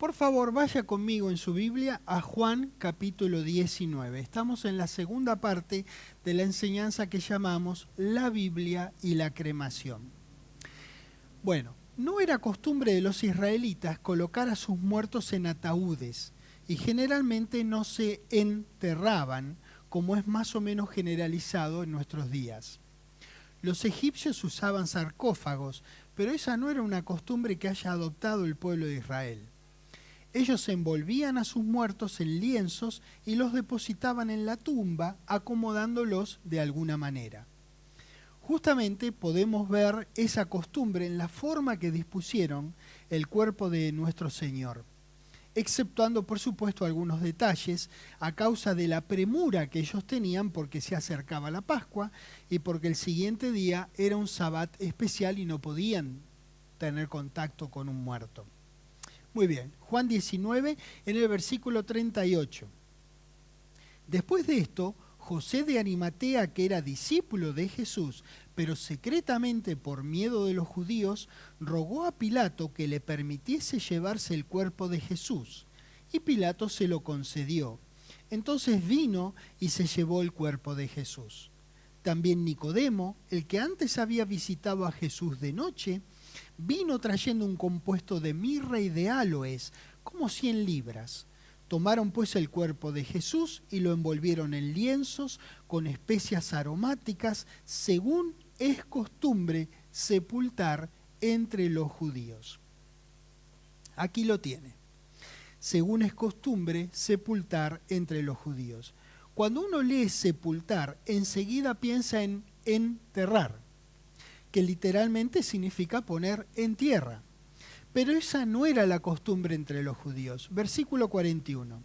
Por favor, vaya conmigo en su Biblia a Juan capítulo 19. Estamos en la segunda parte de la enseñanza que llamamos la Biblia y la cremación. Bueno, no era costumbre de los israelitas colocar a sus muertos en ataúdes y generalmente no se enterraban, como es más o menos generalizado en nuestros días. Los egipcios usaban sarcófagos, pero esa no era una costumbre que haya adoptado el pueblo de Israel. Ellos envolvían a sus muertos en lienzos y los depositaban en la tumba, acomodándolos de alguna manera. Justamente podemos ver esa costumbre en la forma que dispusieron el cuerpo de nuestro Señor, exceptuando por supuesto algunos detalles a causa de la premura que ellos tenían porque se acercaba la Pascua y porque el siguiente día era un sabbat especial y no podían tener contacto con un muerto. Muy bien, Juan 19 en el versículo 38. Después de esto, José de Arimatea, que era discípulo de Jesús, pero secretamente por miedo de los judíos, rogó a Pilato que le permitiese llevarse el cuerpo de Jesús, y Pilato se lo concedió. Entonces vino y se llevó el cuerpo de Jesús. También Nicodemo, el que antes había visitado a Jesús de noche, vino trayendo un compuesto de mirra y de áloes, como 100 libras. Tomaron pues el cuerpo de Jesús y lo envolvieron en lienzos con especias aromáticas, según es costumbre sepultar entre los judíos. Aquí lo tiene. Según es costumbre sepultar entre los judíos. Cuando uno lee sepultar, enseguida piensa en enterrar, que literalmente significa poner en tierra. Pero esa no era la costumbre entre los judíos. Versículo 41.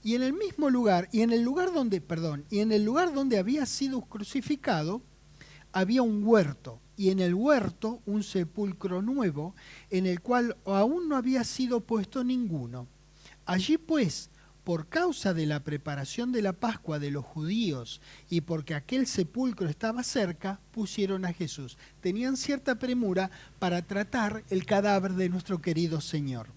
Y en el mismo lugar, y en el lugar donde había sido crucificado, había un huerto, y en el huerto un sepulcro nuevo, en el cual aún no había sido puesto ninguno. Allí pues, por causa de la preparación de la Pascua de los judíos y porque aquel sepulcro estaba cerca, pusieron a Jesús. Tenían cierta premura para tratar el cadáver de nuestro querido Señor.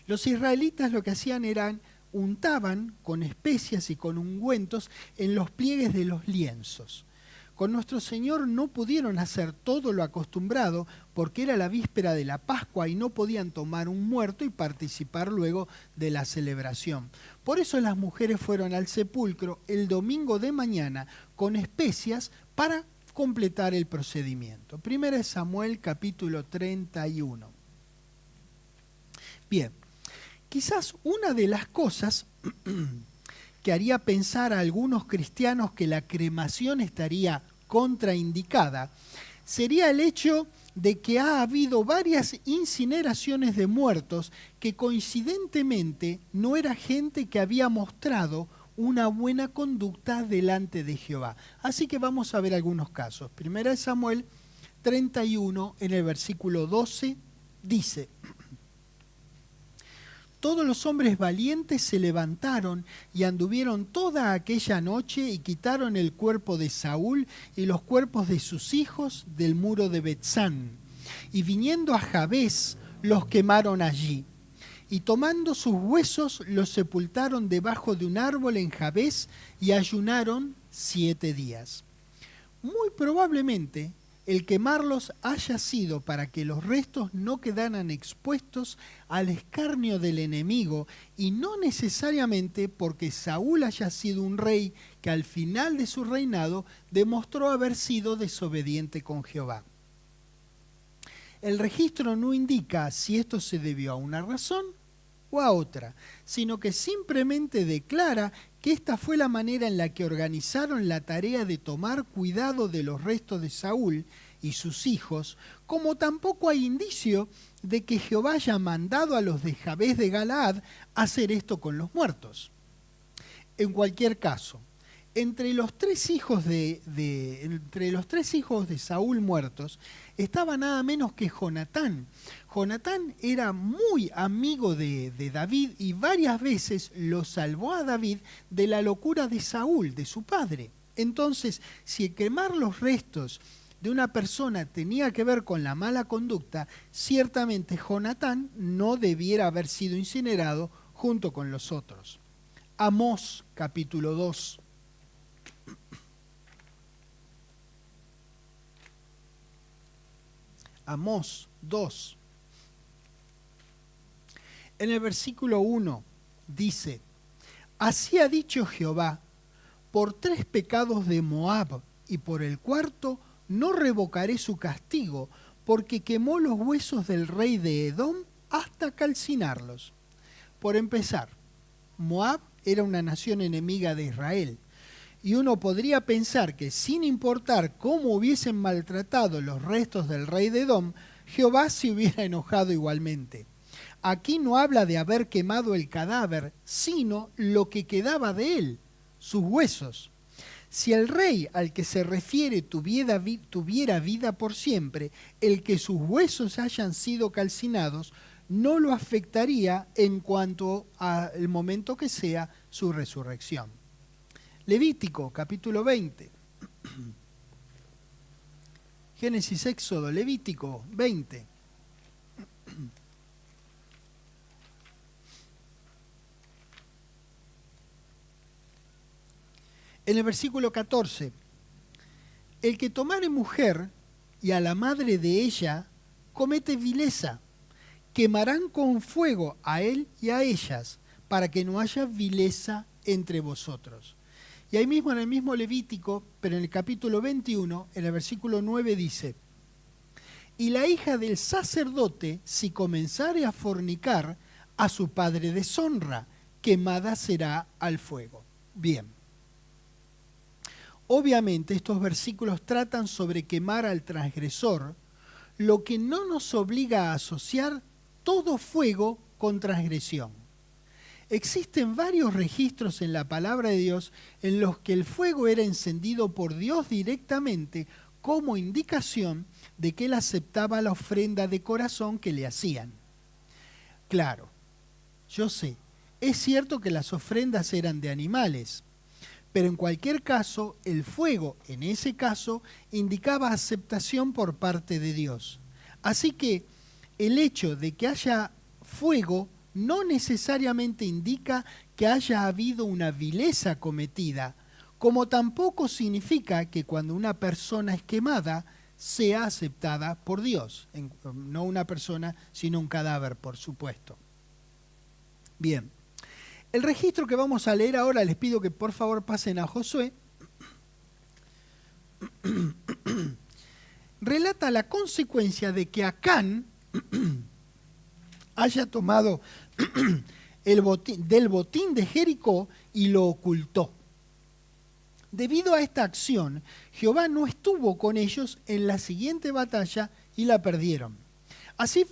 Los israelitas lo que hacían era untaban con especias y con ungüentos en los pliegues de los lienzos. Con nuestro Señor no pudieron hacer todo lo acostumbrado porque era la víspera de la Pascua y no podían tomar un muerto y participar luego de la celebración. Por eso las mujeres fueron al sepulcro el domingo de mañana con especias para completar el procedimiento. 1 Samuel capítulo 31. Bien, quizás una de las cosas que haría pensar a algunos cristianos que la cremación estaría contraindicada, sería el hecho de que ha habido varias incineraciones de muertos que coincidentemente no era gente que había mostrado una buena conducta delante de Jehová. Así que vamos a ver algunos casos. 1 Samuel 31, en el versículo 12, dice: Todos los hombres valientes se levantaron y anduvieron toda aquella noche y quitaron el cuerpo de Saúl y los cuerpos de sus hijos del muro de Betzán. Y viniendo a Jabes, los quemaron allí. Y tomando sus huesos, los sepultaron debajo de un árbol en Jabes y ayunaron 7 días. Muy probablemente el quemarlos haya sido para que los restos no quedaran expuestos al escarnio del enemigo y no necesariamente porque Saúl haya sido un rey que al final de su reinado demostró haber sido desobediente con Jehová. El registro no indica si esto se debió a una razón o a otra, sino que simplemente declara que esta fue la manera en la que organizaron la tarea de tomar cuidado de los restos de Saúl y sus hijos, como tampoco hay indicio de que Jehová haya mandado a los de Jabes de Galaad hacer esto con los muertos. En cualquier caso, entre los tres hijos de Saúl muertos estaba nada menos que Jonatán. Jonatán era muy amigo de David y varias veces lo salvó a David de la locura de Saúl, de su padre. Entonces, si quemar los restos de una persona tenía que ver con la mala conducta, ciertamente Jonatán no debiera haber sido incinerado junto con los otros. Amós capítulo 2. Amós 2. En el versículo 1 dice: así ha dicho Jehová, por 3 pecados de Moab y por el 4 no revocaré su castigo, porque quemó los huesos del rey de Edom hasta calcinarlos. Por empezar, Moab era una nación enemiga de Israel, y uno podría pensar que sin importar cómo hubiesen maltratado los restos del rey de Edom, Jehová se hubiera enojado igualmente. Aquí no habla de haber quemado el cadáver, sino lo que quedaba de él, sus huesos. Si el rey al que se refiere tuviera vida por siempre, el que sus huesos hayan sido calcinados no lo afectaría en cuanto al momento que sea su resurrección. Levítico, capítulo 20. Génesis, Éxodo, Levítico 20. En el versículo 14, el que tomare mujer y a la madre de ella comete vileza, quemarán con fuego a él y a ellas, para que no haya vileza entre vosotros. Y ahí mismo en el mismo Levítico, pero en el capítulo 21, en el versículo 9 dice: y la hija del sacerdote, si comenzare a fornicar, a su padre deshonra, quemada será al fuego. Bien. Obviamente estos versículos tratan sobre quemar al transgresor, lo que no nos obliga a asociar todo fuego con transgresión. Existen varios registros en la palabra de Dios en los que el fuego era encendido por Dios directamente como indicación de que él aceptaba la ofrenda de corazón que le hacían. Claro, yo sé, es cierto que las ofrendas eran de animales, pero en cualquier caso, el fuego, en ese caso, indicaba aceptación por parte de Dios. Así que el hecho de que haya fuego no necesariamente indica que haya habido una vileza cometida, como tampoco significa que cuando una persona es quemada sea aceptada por Dios. No una persona, sino un cadáver, por supuesto. Bien. El registro que vamos a leer ahora, les pido que por favor pasen a Josué, relata la consecuencia de que Acán haya tomado del botín de Jericó y lo ocultó. Debido a esta acción, Jehová no estuvo con ellos en la siguiente batalla y la perdieron. Así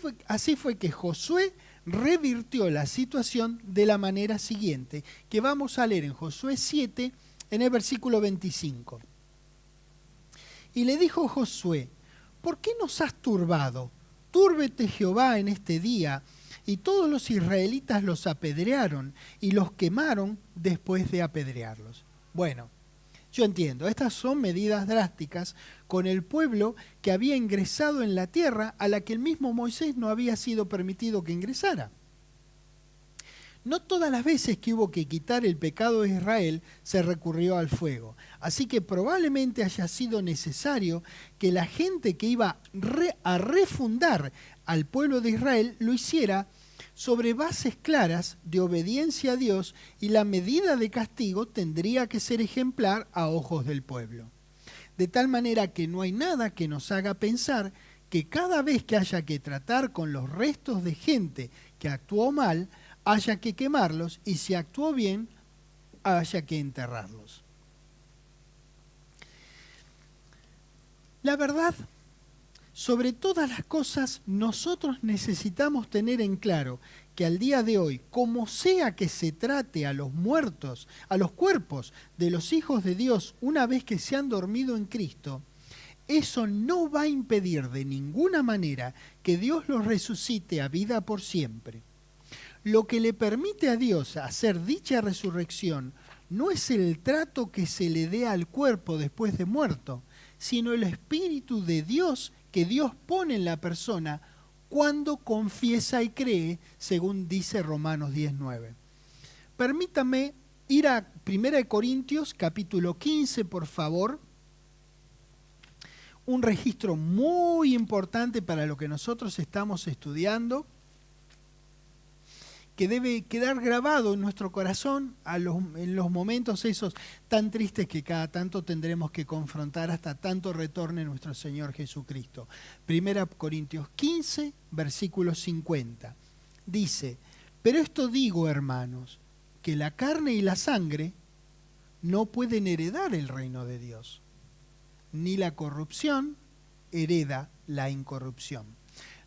fue que Josué revirtió la situación de la manera siguiente, que vamos a leer en Josué 7, en el versículo 25. Y le dijo Josué: ¿por qué nos has turbado? Túrbete Jehová en este día. Y todos los israelitas los apedrearon y los quemaron después de apedrearlos. Bueno, yo entiendo, estas son medidas drásticas con el pueblo que había ingresado en la tierra a la que el mismo Moisés no había sido permitido que ingresara. No todas las veces que hubo que quitar el pecado de Israel se recurrió al fuego. Así que probablemente haya sido necesario que la gente que iba a refundar al pueblo de Israel lo hiciera sobre bases claras de obediencia a Dios, y la medida de castigo tendría que ser ejemplar a ojos del pueblo. De tal manera que no hay nada que nos haga pensar que cada vez que haya que tratar con los restos de gente que actuó mal, haya que quemarlos, y si actuó bien, haya que enterrarlos. La verdad, sobre todas las cosas, nosotros necesitamos tener en claro que al día de hoy, como sea que se trate a los muertos, a los cuerpos de los hijos de Dios una vez que se han dormido en Cristo, eso no va a impedir de ninguna manera que Dios los resucite a vida por siempre. Lo que le permite a Dios hacer dicha resurrección no es el trato que se le dé al cuerpo después de muerto, sino el Espíritu de Dios que Dios pone en la persona cuando confiesa y cree, según dice Romanos 10:9. Permítame ir a 1 Corintios capítulo 15, por favor. Un registro muy importante para lo que nosotros estamos estudiando, que debe quedar grabado en nuestro corazón en los momentos esos tan tristes que cada tanto tendremos que confrontar hasta tanto retorne nuestro Señor Jesucristo. 1 Corintios 15, versículo 50. Dice: pero esto digo, hermanos, que la carne y la sangre no pueden heredar el reino de Dios, ni la corrupción hereda la incorrupción.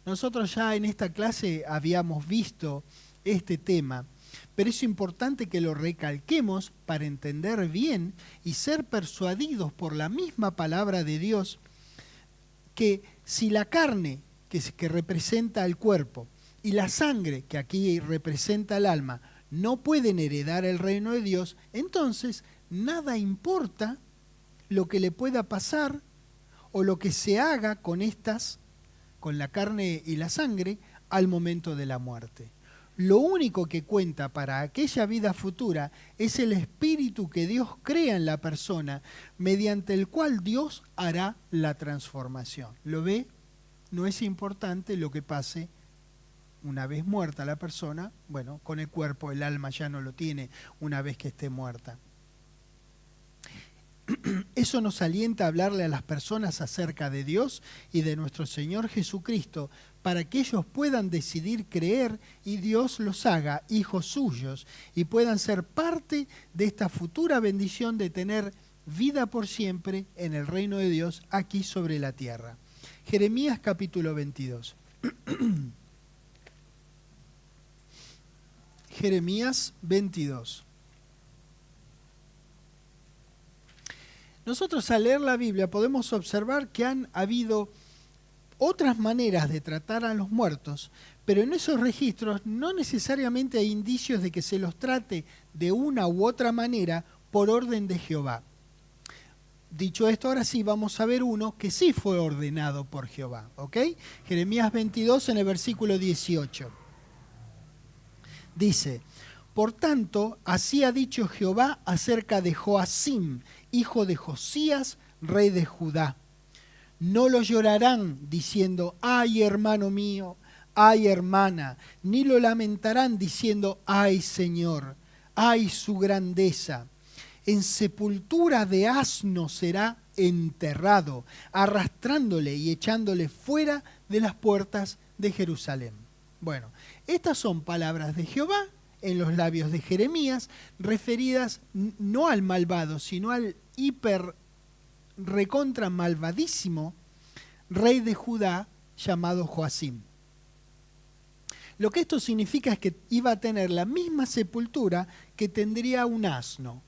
Nosotros ya en esta clase habíamos visto este tema, pero es importante que lo recalquemos para entender bien y ser persuadidos por la misma palabra de Dios, que si la carne, que representa el cuerpo, y la sangre, que aquí representa el alma, no pueden heredar el reino de Dios, entonces nada importa lo que le pueda pasar o lo que se haga con la carne y la sangre al momento de la muerte. Lo único que cuenta para aquella vida futura es el espíritu que Dios crea en la persona, mediante el cual Dios hará la transformación. ¿Lo ve? No es importante lo que pase una vez muerta la persona. Bueno, con el cuerpo el alma ya no lo tiene una vez que esté muerta. Eso nos alienta a hablarle a las personas acerca de Dios y de nuestro Señor Jesucristo, para que ellos puedan decidir creer y Dios los haga hijos suyos y puedan ser parte de esta futura bendición de tener vida por siempre en el reino de Dios aquí sobre la tierra. Jeremías capítulo 22. Jeremías 22. Nosotros al leer la Biblia podemos observar que han habido otras maneras de tratar a los muertos, pero en esos registros no necesariamente hay indicios de que se los trate de una u otra manera por orden de Jehová. Dicho esto, ahora sí vamos a ver uno que sí fue ordenado por Jehová, ¿ok? Jeremías 22 en el versículo 18. Dice: por tanto, así ha dicho Jehová acerca de Joacim, hijo de Josías, rey de Judá. No lo llorarán diciendo: ay, hermano mío, ay, hermana, ni lo lamentarán diciendo: ay, Señor, ay, su grandeza. En sepultura de asno será enterrado, arrastrándole y echándole fuera de las puertas de Jerusalén. Bueno, estas son palabras de Jehová en los labios de Jeremías, referidas no al malvado, sino al recontra malvadísimo rey de Judá llamado Joacim. Lo que esto significa es que iba a tener la misma sepultura que tendría un asno,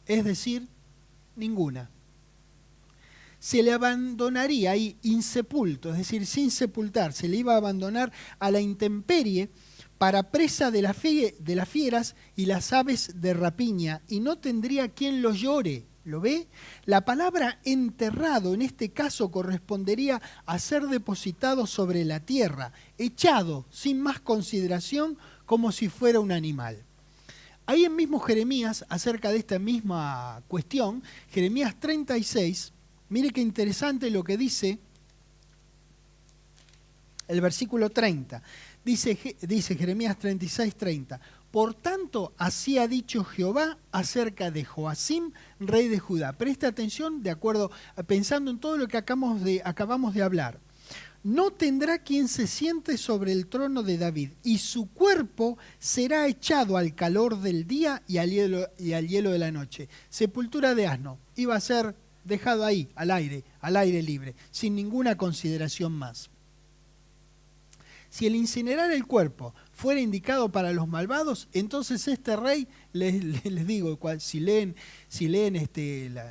es decir, ninguna. Se le abandonaría ahí insepulto, es decir, sin sepultar, se le iba a abandonar a la intemperie para presa de las fieras y las aves de rapiña, y no tendría quien lo llore. ¿Lo ve? La palabra enterrado en este caso correspondería a ser depositado sobre la tierra, echado sin más consideración como si fuera un animal. Ahí en mismo Jeremías, acerca de esta misma cuestión, Jeremías 36, mire qué interesante lo que dice el versículo 30. Dice Jeremías 36, 30. Por tanto, así ha dicho Jehová acerca de Joacim, rey de Judá. Preste atención, pensando en todo lo que acabamos de hablar. No tendrá quien se siente sobre el trono de David, y su cuerpo será echado al calor del día y al hielo de la noche. Sepultura de asno. Iba a ser dejado ahí, al aire libre, sin ninguna consideración más. Si el incinerar el cuerpo fuera indicado para los malvados, entonces este rey, les digo, si leen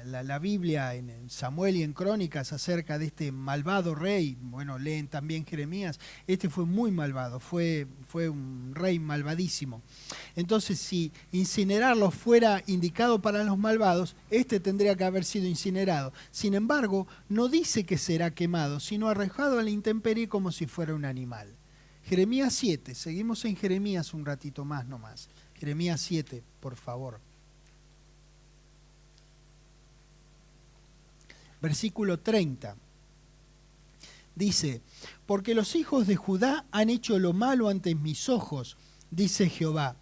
la Biblia en Samuel y en Crónicas acerca de este malvado rey, bueno, leen también Jeremías, este fue muy malvado, fue un rey malvadísimo. Entonces, si incinerarlo fuera indicado para los malvados, este tendría que haber sido incinerado. Sin embargo, no dice que será quemado, sino arrojado a la intemperie como si fuera un animal. Jeremías 7, seguimos en Jeremías un ratito más nomás. Jeremías 7, por favor. Versículo 30. Dice, porque los hijos de Judá han hecho lo malo ante mis ojos, dice Jehová.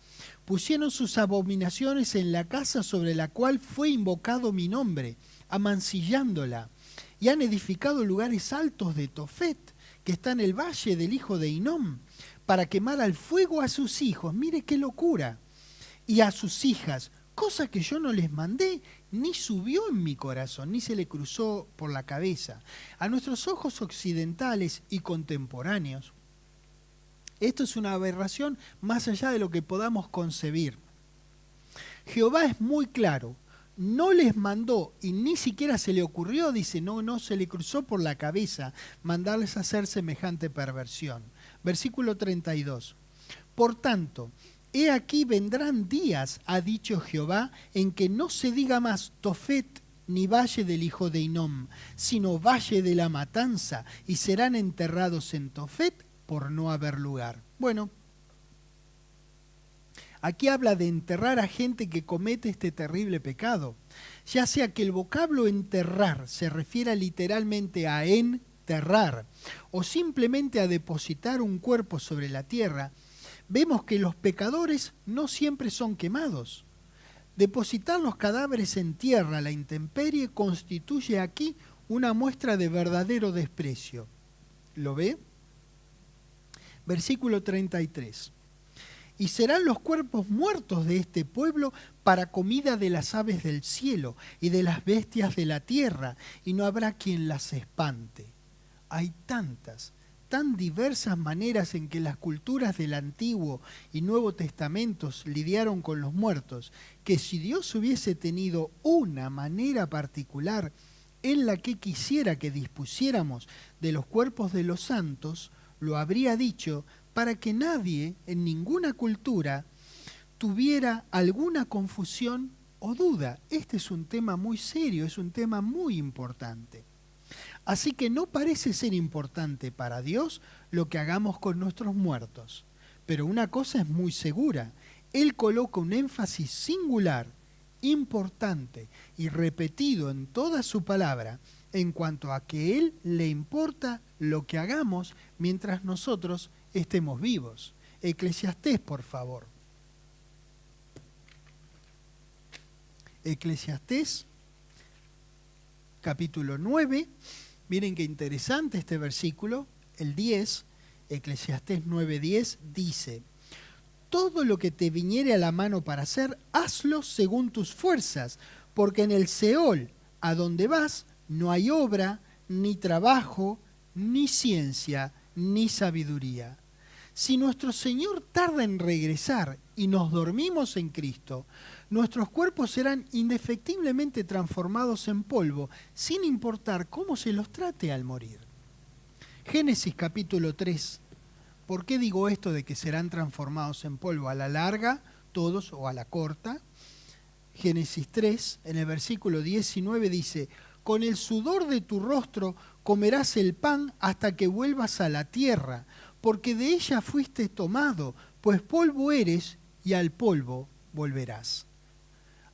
Pusieron sus abominaciones en la casa sobre la cual fue invocado mi nombre, amancillándola, y han edificado lugares altos de Tofet, que está en el valle del hijo de Hinnom, para quemar al fuego a sus hijos, mire qué locura, y a sus hijas, cosa que yo no les mandé, ni subió en mi corazón, ni se le cruzó por la cabeza. A nuestros ojos occidentales y contemporáneos, esto es una aberración más allá de lo que podamos concebir. Jehová es muy claro, no les mandó y ni siquiera se le ocurrió, dice, no se le cruzó por la cabeza mandarles a hacer semejante perversión. Versículo 32. Por tanto, he aquí vendrán días, ha dicho Jehová, en que no se diga más Tofet ni valle del hijo de Hinnom, sino valle de la matanza, y serán enterrados en Tofet por no haber lugar. Bueno, aquí habla de enterrar a gente que comete este terrible pecado. Ya sea que el vocablo enterrar se refiera literalmente a enterrar o simplemente a depositar un cuerpo sobre la tierra, vemos que los pecadores no siempre son quemados. Depositar los cadáveres en tierra a la intemperie constituye aquí una muestra de verdadero desprecio. ¿Lo ve? Versículo 33. Y serán los cuerpos muertos de este pueblo para comida de las aves del cielo y de las bestias de la tierra, y no habrá quien las espante. Hay tan diversas maneras en que las culturas del Antiguo y Nuevo Testamentos lidiaron con los muertos, que si Dios hubiese tenido una manera particular en la que quisiera que dispusiéramos de los cuerpos de los santos, lo habría dicho para que nadie en ninguna cultura tuviera alguna confusión o duda. Este es un tema muy serio, es un tema muy importante. Así que no parece ser importante para Dios lo que hagamos con nuestros muertos. Pero una cosa es muy segura, Él coloca un énfasis singular, importante y repetido en toda su palabra en cuanto a que Él le importa lo que hagamos mientras nosotros estemos vivos. Eclesiastés, por favor. Eclesiastés, capítulo 9. Miren qué interesante este versículo, el 10, Eclesiastés 9:10, dice: todo lo que te viniere a la mano para hacer, hazlo según tus fuerzas, porque en el Seol, a donde vas, no hay obra, ni trabajo, ni ciencia, ni sabiduría. Si nuestro Señor tarda en regresar y nos dormimos en Cristo, nuestros cuerpos serán indefectiblemente transformados en polvo, sin importar cómo se los trate al morir. Génesis capítulo 3. ¿Por qué digo esto de que serán transformados en polvo? ¿A la larga, todos, o a la corta? Génesis 3, en el versículo 19 dice: con el sudor de tu rostro comerás el pan hasta que vuelvas a la tierra, porque de ella fuiste tomado, pues polvo eres y al polvo volverás.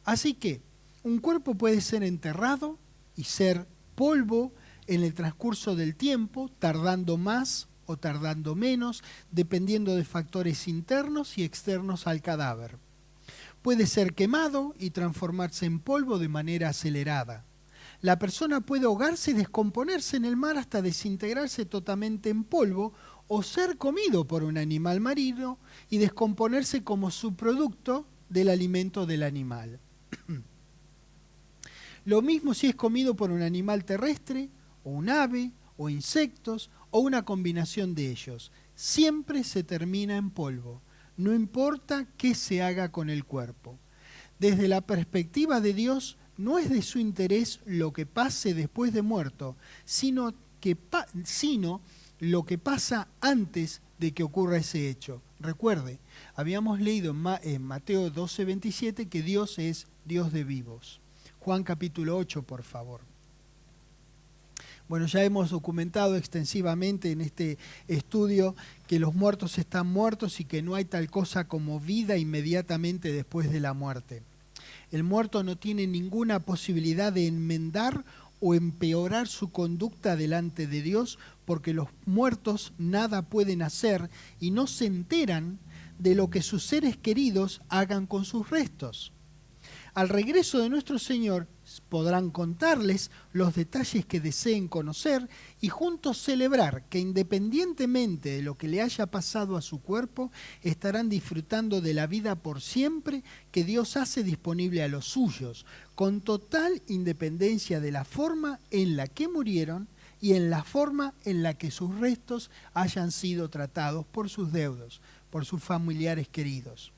Así que un cuerpo puede ser enterrado y ser polvo en el transcurso del tiempo, tardando más o tardando menos, dependiendo de factores internos y externos al cadáver. Puede ser quemado y transformarse en polvo de manera acelerada. La persona puede ahogarse y descomponerse en el mar hasta desintegrarse totalmente en polvo, o ser comido por un animal marino y descomponerse como subproducto del alimento del animal. Lo mismo si es comido por un animal terrestre, o un ave, o insectos, o una combinación de ellos. siempre se termina en polvo, no importa qué se haga con el cuerpo. Desde la perspectiva de Dios, no es de su interés lo que pase después de muerto, sino lo que pasa antes de que ocurra ese hecho. Recuerde, habíamos leído en Mateo 12:27 que Dios es Dios de vivos. Juan capítulo 8, por favor. Bueno, ya hemos documentado extensivamente en este estudio que los muertos están muertos y que no hay tal cosa como vida inmediatamente después de la muerte. El muerto no tiene ninguna posibilidad de enmendar o empeorar su conducta delante de Dios, porque los muertos nada pueden hacer y no se enteran de lo que sus seres queridos hagan con sus restos. Al regreso de nuestro Señor podrán contarles los detalles que deseen conocer y juntos celebrar que independientemente de lo que le haya pasado a su cuerpo, estarán disfrutando de la vida por siempre que Dios hace disponible a los suyos, con total independencia de la forma en la que murieron y en la forma en la que sus restos hayan sido tratados por sus deudos, por sus familiares queridos.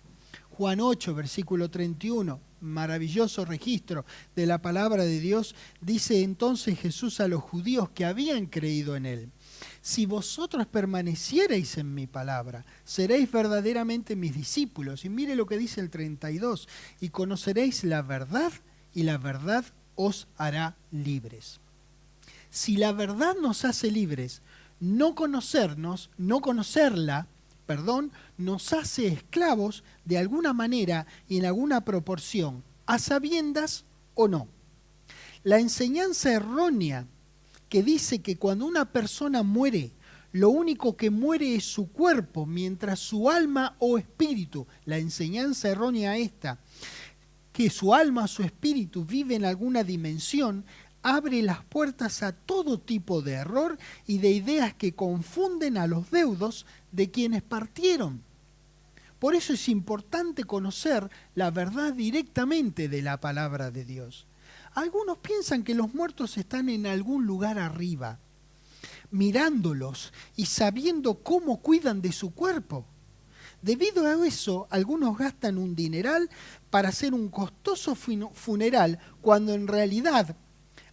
Juan 8, versículo 31, maravilloso registro de la palabra de Dios, dice entonces Jesús a los judíos que habían creído en él: si vosotros permaneciereis en mi palabra, seréis verdaderamente mis discípulos. Y mire lo que dice el 32, y conoceréis la verdad, y la verdad os hará libres. Si la verdad nos hace libres, no conocerla, nos hace esclavos de alguna manera y en alguna proporción, a sabiendas o no. La enseñanza errónea que dice que cuando una persona muere, lo único que muere es su cuerpo, mientras su alma o espíritu, la enseñanza errónea esta, que su alma o su espíritu vive en alguna dimensión, abre las puertas a todo tipo de error y de ideas que confunden a los deudos de quienes partieron. Por eso es importante conocer la verdad directamente de la palabra de Dios. Algunos piensan que los muertos están en algún lugar arriba, mirándolos y sabiendo cómo cuidan de su cuerpo. Debido a eso, algunos gastan un dineral para hacer un costoso funeral, cuando en realidad,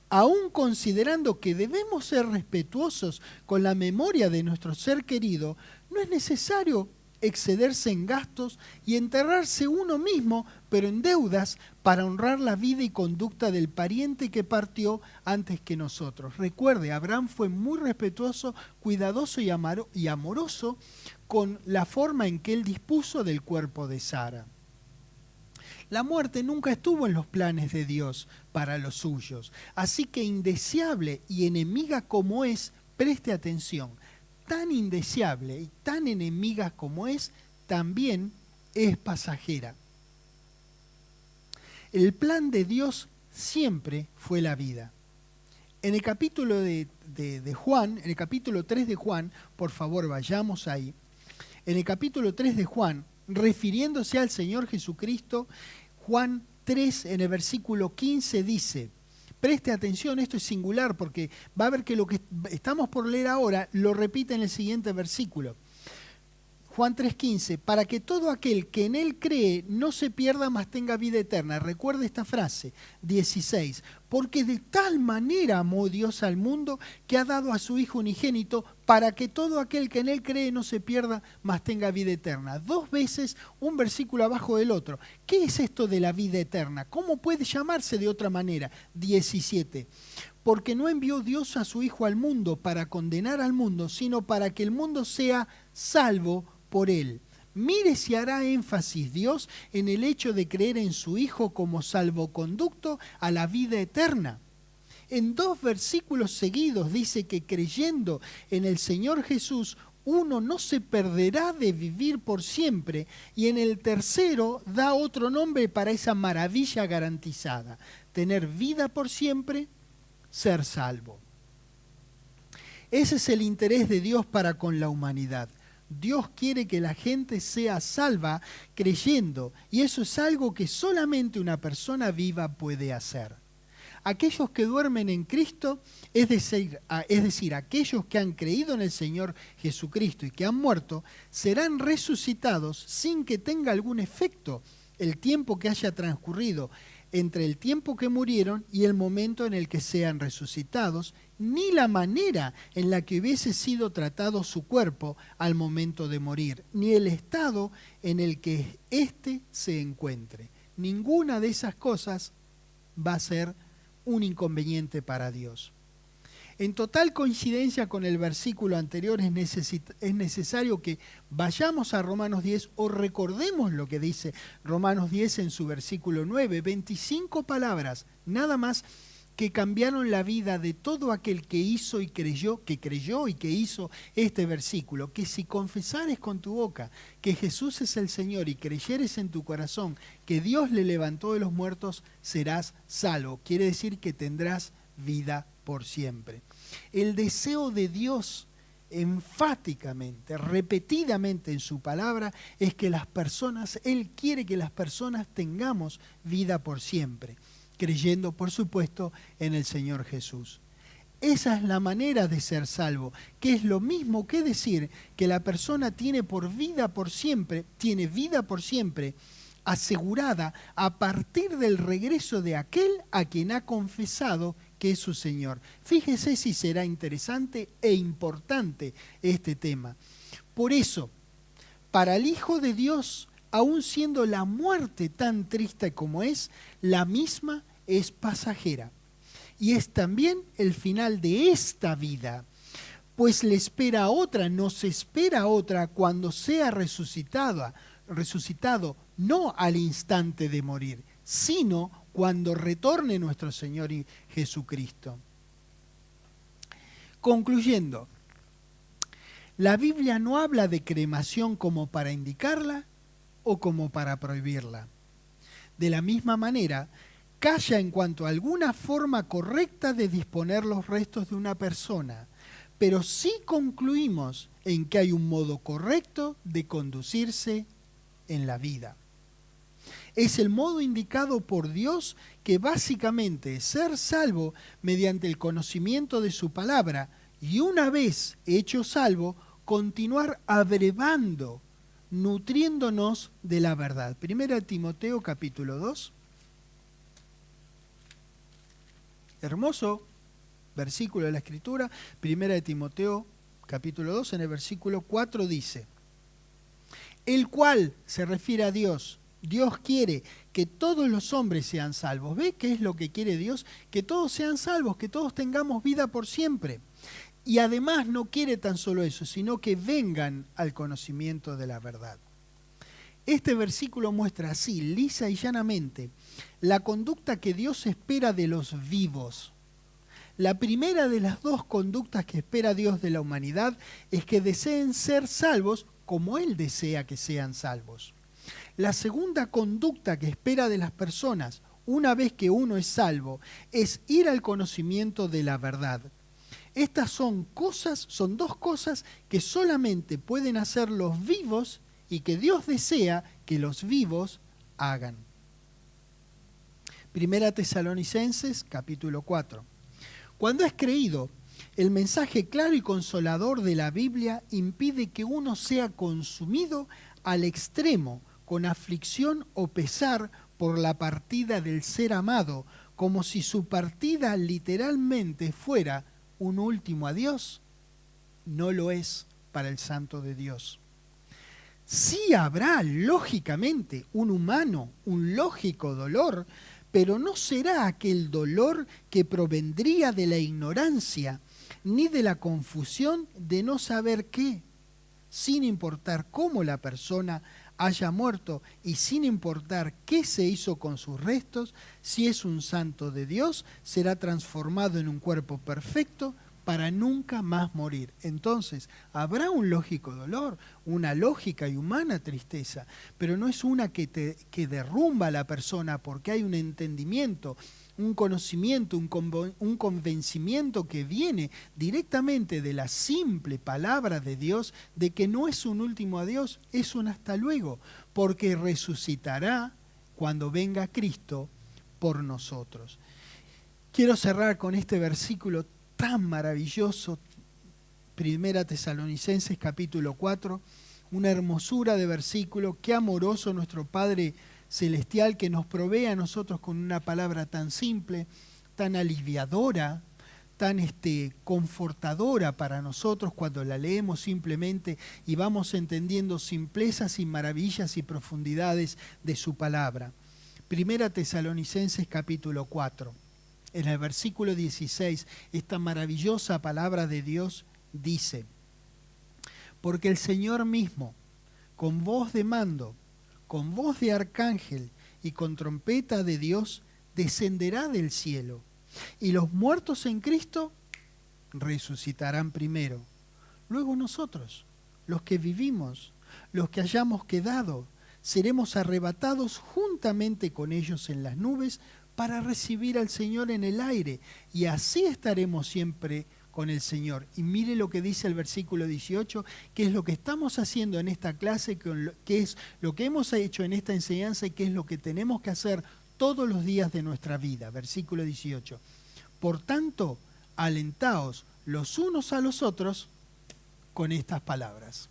aún considerando que debemos ser respetuosos con la memoria de nuestro ser querido, no es necesario excederse en gastos y enterrarse uno mismo, pero en deudas, para honrar la vida y conducta del pariente que partió antes que nosotros. Recuerde, Abraham fue muy respetuoso, cuidadoso y amoroso con la forma en que él dispuso del cuerpo de Sara. La muerte nunca estuvo en los planes de Dios para los suyos. Así que indeseable y enemiga como es, preste atención, tan indeseable y tan enemiga como es, también es pasajera. El plan de Dios siempre fue la vida. En el capítulo de Juan, en el capítulo 3 de Juan, por favor vayamos ahí, en el capítulo 3 de Juan, refiriéndose al Señor Jesucristo, Juan 3 en el versículo 15 dice, preste atención, esto es singular porque va a ver que lo que estamos por leer ahora lo repite en el siguiente versículo. Juan 3:15, para que todo aquel que en él cree no se pierda, mas tenga vida eterna. Recuerde esta frase, 16, porque de tal manera amó Dios al mundo que ha dado a su Hijo unigénito, para que todo aquel que en él cree no se pierda, mas tenga vida eterna. 2 veces un versículo abajo del otro. ¿Qué es esto de la vida eterna? ¿Cómo puede llamarse de otra manera? 17. Porque no envió Dios a su Hijo al mundo para condenar al mundo, sino para que el mundo sea salvo por él. Mire si hará énfasis Dios en el hecho de creer en su Hijo como salvoconducto a la vida eterna. En 2 versículos seguidos dice que creyendo en el Señor Jesús, uno no se perderá de vivir por siempre, y en el tercero da otro nombre para esa maravilla garantizada: tener vida por siempre, ser salvo. Ese es el interés de Dios para con la humanidad. Dios quiere que la gente sea salva creyendo, y eso es algo que solamente una persona viva puede hacer. Aquellos que duermen en Cristo, es decir, aquellos que han creído en el Señor Jesucristo y que han muerto, serán resucitados sin que tenga algún efecto el tiempo que haya transcurrido entre el tiempo que murieron y el momento en el que sean resucitados, ni la manera en la que hubiese sido tratado su cuerpo al momento de morir, ni el estado en el que éste se encuentre. Ninguna de esas cosas va a ser un inconveniente para Dios. En total coincidencia con el versículo anterior es necesario que vayamos a Romanos 10 o recordemos lo que dice Romanos 10 en su versículo 9, 25 palabras, nada más, que cambiaron la vida de todo aquel que hizo y creyó, que hizo este versículo, que si confesares con tu boca que Jesús es el Señor y creyeres en tu corazón que Dios le levantó de los muertos, serás salvo. Quiere decir que tendrás vida por siempre. El deseo de Dios enfáticamente, repetidamente en su palabra, es que las personas, Él quiere que las personas tengamos vida por siempre, creyendo, por supuesto, en el Señor Jesús. Esa es la manera de ser salvo, que es lo mismo que decir que la persona tiene vida por siempre asegurada a partir del regreso de aquel a quien ha confesado que es su Señor. Fíjese si será interesante e importante este tema. Por eso, para el Hijo de Dios, aun siendo la muerte tan triste como es, la misma es pasajera. Y es también el final de esta vida, pues le espera otra, nos espera otra cuando sea resucitado, no al instante de morir, sino cuando retorne nuestro Señor Jesucristo. Concluyendo, la Biblia no habla de cremación como para indicarla o como para prohibirla. De la misma manera, calla en cuanto a alguna forma correcta de disponer los restos de una persona, pero sí concluimos en que hay un modo correcto de conducirse en la vida. Es el modo indicado por Dios, que básicamente es ser salvo mediante el conocimiento de su palabra y una vez hecho salvo, continuar abrevando, nutriéndonos de la verdad. 1 Timoteo capítulo 2. Hermoso versículo de la Escritura. 1 Timoteo capítulo 2, en el versículo 4 dice: el cual se refiere a Dios. Dios quiere que todos los hombres sean salvos. ¿Ve qué es lo que quiere Dios? Que todos sean salvos, que todos tengamos vida por siempre. Y además no quiere tan solo eso, sino que vengan al conocimiento de la verdad. Este versículo muestra así, lisa y llanamente, la conducta que Dios espera de los vivos. La primera de las dos conductas que espera Dios de la humanidad es que deseen ser salvos como Él desea que sean salvos. La segunda conducta que espera de las personas, una vez que uno es salvo, es ir al conocimiento de la verdad. Estas son dos cosas que solamente pueden hacer los vivos y que Dios desea que los vivos hagan. 1 Tesalonicenses capítulo 4. Cuando es creído, el mensaje claro y consolador de la Biblia impide que uno sea consumido al extremo con aflicción o pesar por la partida del ser amado, como si su partida literalmente fuera un último adiós. No lo es para el santo de Dios. Sí habrá, lógicamente, un lógico dolor, pero no será aquel dolor que provendría de la ignorancia, ni de la confusión de no saber qué, sin importar cómo la persona haya muerto y sin importar qué se hizo con sus restos. Si es un santo de Dios, será transformado en un cuerpo perfecto para nunca más morir. Entonces, habrá un lógico dolor, una lógica y humana tristeza, pero no es una que derrumba a la persona, porque hay un entendimiento, un conocimiento, un convencimiento que viene directamente de la simple palabra de Dios, de que no es un último adiós, es un hasta luego, porque resucitará cuando venga Cristo por nosotros. Quiero cerrar con este versículo tan maravilloso, Primera Tesalonicenses capítulo 4, una hermosura de versículo. Qué amoroso nuestro Padre Celestial que nos provee a nosotros con una palabra tan simple, tan aliviadora, tan confortadora para nosotros cuando la leemos simplemente y vamos entendiendo simplezas y maravillas y profundidades de su palabra. Primera Tesalonicenses capítulo 4. En el versículo 16, esta maravillosa palabra de Dios dice: porque el Señor mismo, con voz de mando, con voz de arcángel y con trompeta de Dios, descenderá del cielo, y los muertos en Cristo resucitarán primero. Luego nosotros, los que vivimos, los que hayamos quedado, seremos arrebatados juntamente con ellos en las nubes para recibir al Señor en el aire, y así estaremos siempre con el Señor. Y mire lo que dice el versículo 18, que es lo que estamos haciendo en esta clase, que es lo que hemos hecho en esta enseñanza y que es lo que tenemos que hacer todos los días de nuestra vida. Versículo 18. Por tanto, alentaos los unos a los otros con estas palabras.